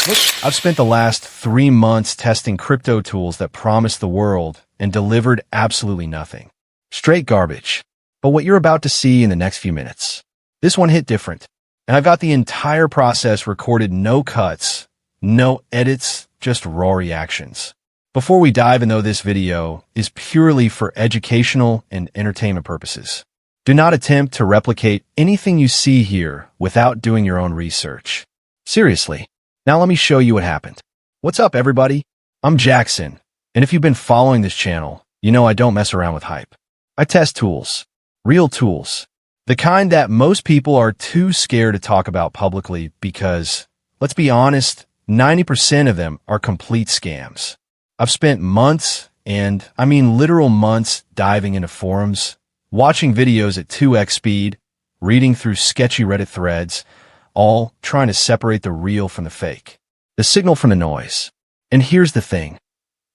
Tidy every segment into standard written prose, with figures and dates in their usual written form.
Look, I've spent the last 3 months testing crypto tools that promised the world and delivered absolutely nothing. Straight garbage. But what you're about to see in the next few minutes, this one hit different. And I've got the entire process recorded, no cuts, no edits, just raw reactions. Before we dive into this video is purely for educational and entertainment purposes. Do not attempt to replicate anything you see here without doing your own research. Seriously. Now let me show you what happened. What's up, everybody? I'm Jackson, and if you've been following this channel, you know I don't mess around with hype. I test tools, real tools, the kind that most people are too scared to talk about publicly because, let's be honest, 90% of them are complete scams. I've spent months, and I mean literal months, diving into forums, watching videos at 2x speed, reading through sketchy Reddit threads, all trying to separate the real from the fake, the signal from the noise. And here's the thing.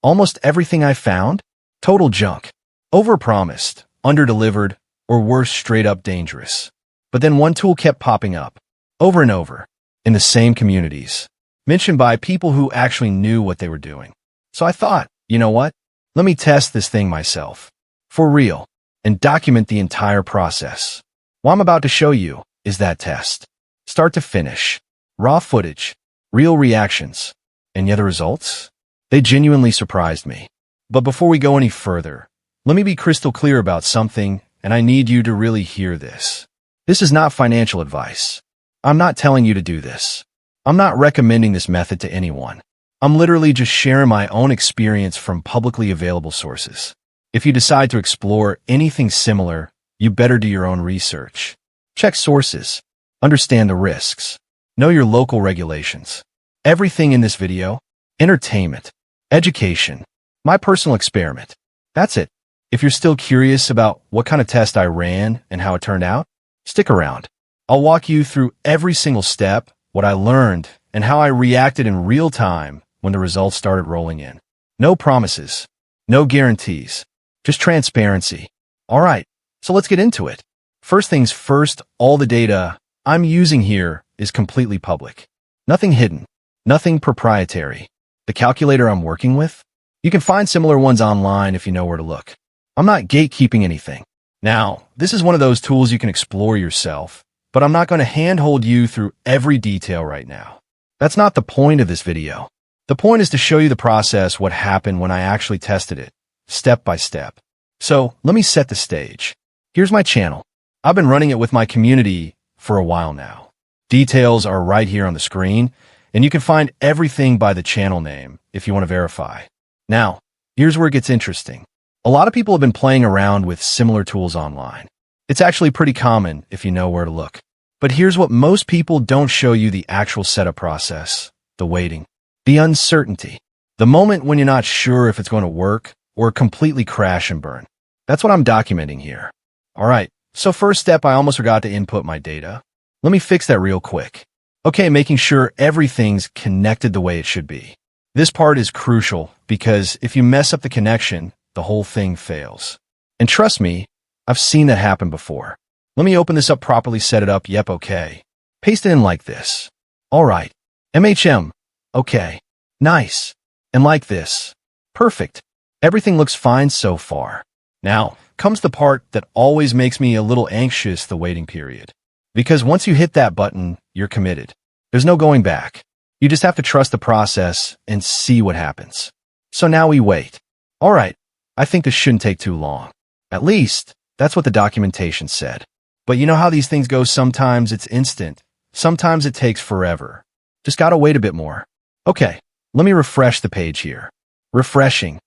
Almost everything I found, total junk. Overpromised, underdelivered, or worse, straight up dangerous. But then one tool kept popping up, over and over, in the same communities, mentioned by people who actually knew what they were doing. So I thought, you know what? Let me test this thing myself, for real, and document the entire process. What I'm about to show you is that test. Start to finish, raw footage, real reactions, and yeah, the results? They genuinely surprised me. But before we go any further, let me be crystal clear about something, and I need you to really hear this. This is not financial advice. I'm not telling you to do this. I'm not recommending this method to anyone. I'm literally just sharing my own experience from publicly available sources. If you decide to explore anything similar, you better do your own research. Check sources. Understand the risks. Know your local regulations. Everything in this video, entertainment, education, my personal experiment. That's it. If you're still curious about what kind of test I ran and how it turned out, stick around. I'll walk you through every single step, what I learned, and how I reacted in real time when the results started rolling in. No promises, no guarantees, just transparency. All right, so let's get into it. First things first, all the data I'm using here is completely public. Nothing hidden, nothing proprietary. The calculator I'm working with, you can find similar ones online if you know where to look. I'm not gatekeeping anything. Now, this is one of those tools you can explore yourself, but I'm not going to handhold you through every detail right now. That's not the point of this video. The point is to show you the process, what happened when I actually tested it, step by step. So let me set the stage. Here's my channel. I've been running it with my community for a while now. Details are right here on the screen, and you can find everything by the channel name if you want to verify. Now, here's where it gets interesting. A lot of people have been playing around with similar tools online. It's actually pretty common if you know where to look. But here's what most people don't show you: the actual setup process, the waiting, the uncertainty, the moment when you're not sure if it's going to work or completely crash and burn. That's what I'm documenting here. All right. So first step, I almost forgot to input my data. Let me fix that real quick. Okay, making sure everything's connected the way it should be. This part is crucial because if you mess up the connection, the whole thing fails. And trust me, I've seen that happen before. Let me open this up properly, set it up. Yep, okay. Paste it in like this. All right. MHM. Okay. Nice. And like this. Perfect. Everything looks fine so far. Now comes the part that always makes me a little anxious, the waiting period. Because once you hit that button, you're committed. There's no going back. You just have to trust the process and see what happens. So now we wait. All right, I think this shouldn't take too long. At least, that's what the documentation said. But you know how these things go, sometimes it's instant, sometimes it takes forever. Just gotta wait a bit more. Okay, let me refresh the page here. Refreshing.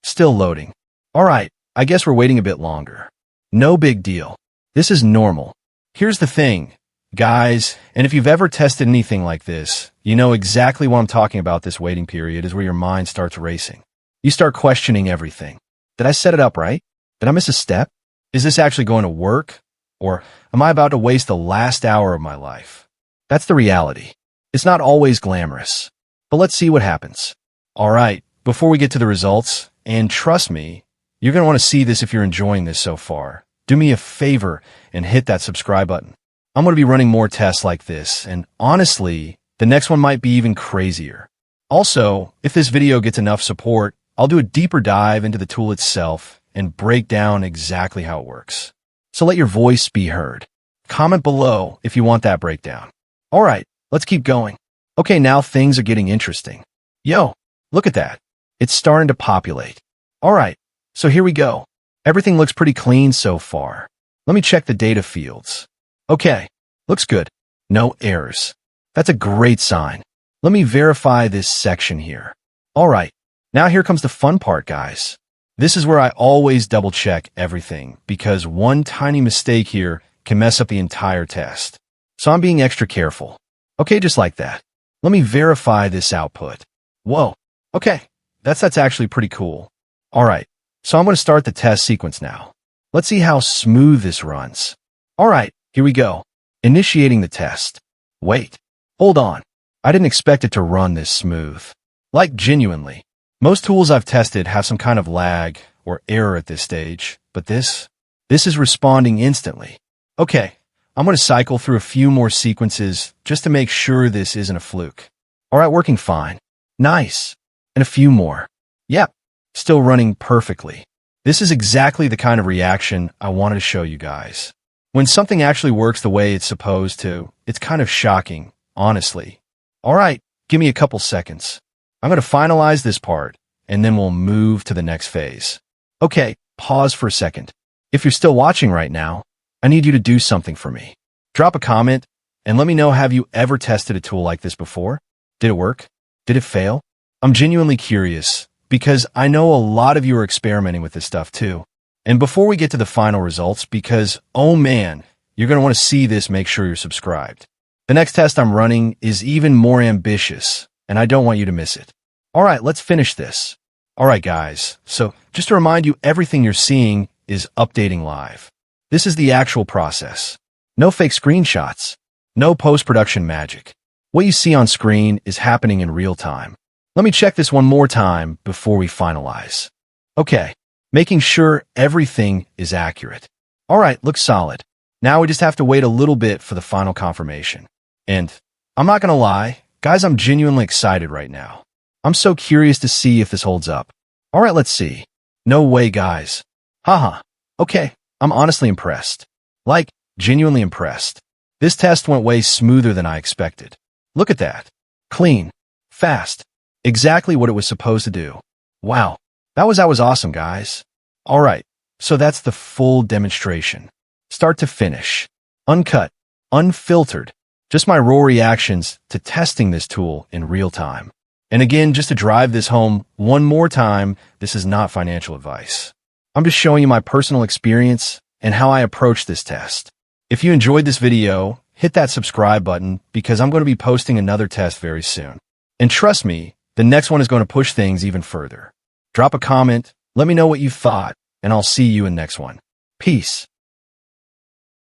Still loading. All right, I guess we're waiting a bit longer. No big deal. This is normal. Here's the thing, guys, and if you've ever tested anything like this, you know exactly what I'm talking about. This waiting period is where your mind starts racing. You start questioning everything. Did I set it up right? Did I miss a step? Is this actually going to work? Or am I about to waste the last hour of my life? That's the reality. It's not always glamorous. But let's see what happens. All right, before we get to the results, and trust me, you're going to want to see this if you're enjoying this so far. Do me a favor and hit that subscribe button. I'm going to be running more tests like this, and honestly, The next one might be even crazier. Also, if this video gets enough support, I'll do a deeper dive into the tool itself and break down exactly how it works. So let your voice be heard. Comment below if you want that breakdown. All right, let's keep going. Okay, now things are getting interesting. Yo, look at that. It's starting to populate. All right, so here we go. Everything looks pretty clean so far. Let me check the data fields. Okay, looks good. No errors. That's a great sign. Let me verify this section here. All right, now here comes the fun part, guys. This is where I always double check everything because one tiny mistake here can mess up the entire test. So I'm being extra careful. Okay, just like that. Let me verify this output. Whoa, okay, that's actually pretty cool. All right, so I'm going to start the test sequence now. Let's see how smooth this runs. All right, here we go. Initiating the test. Wait, hold on. I didn't expect it to run this smooth. Like, genuinely. Most tools I've tested have some kind of lag or error at this stage, but this is responding instantly. Okay, I'm going to cycle through a few more sequences just to make sure this isn't a fluke. All right, working fine. Nice. And a few more. Yep, still running perfectly. This is exactly the kind of reaction I wanted to show you guys. When something actually works the way it's supposed to, it's kind of shocking, honestly. All right, give me a couple seconds. I'm going to finalize this part, and then we'll move to the next phase. Okay, pause for a second. If you're still watching right now, I need you to do something for me. Drop a comment, and let me know, have you ever tested a tool like this before? Did it work? Did it fail? I'm genuinely curious, because I know a lot of you are experimenting with this stuff too. And before we get to the final results, because, oh man, you're going to want to see this, make sure you're subscribed. The next test I'm running is even more ambitious, and I don't want you to miss it. All right, let's finish this. All right, guys, so just to remind you, everything you're seeing is updating live. This is the actual process. No fake screenshots. No post-production magic. What you see on screen is happening in real time. Let me check this one more time before we finalize. Okay, making sure everything is accurate. All right, looks solid. Now we just have to wait a little bit for the final confirmation. And I'm not going to lie, guys, I'm genuinely excited right now. I'm so curious to see if this holds up. All right, let's see. No way, guys. Haha. Okay, I'm honestly impressed. Like, genuinely impressed. This test went way smoother than I expected. Look at that. Clean. Fast. Exactly what it was supposed to do. Wow. That was awesome, guys. All right, so that's the full demonstration. Start to finish. Uncut. Unfiltered. Just my raw reactions to testing this tool in real time. And again, just to drive this home one more time, this is not financial advice. I'm just showing you my personal experience and how I approach this test. If you enjoyed this video, hit that subscribe button because I'm going to be posting another test very soon. And trust me, the next one is going to push things even further. Drop a comment, let me know what you thought, and I'll see you in the next one. Peace.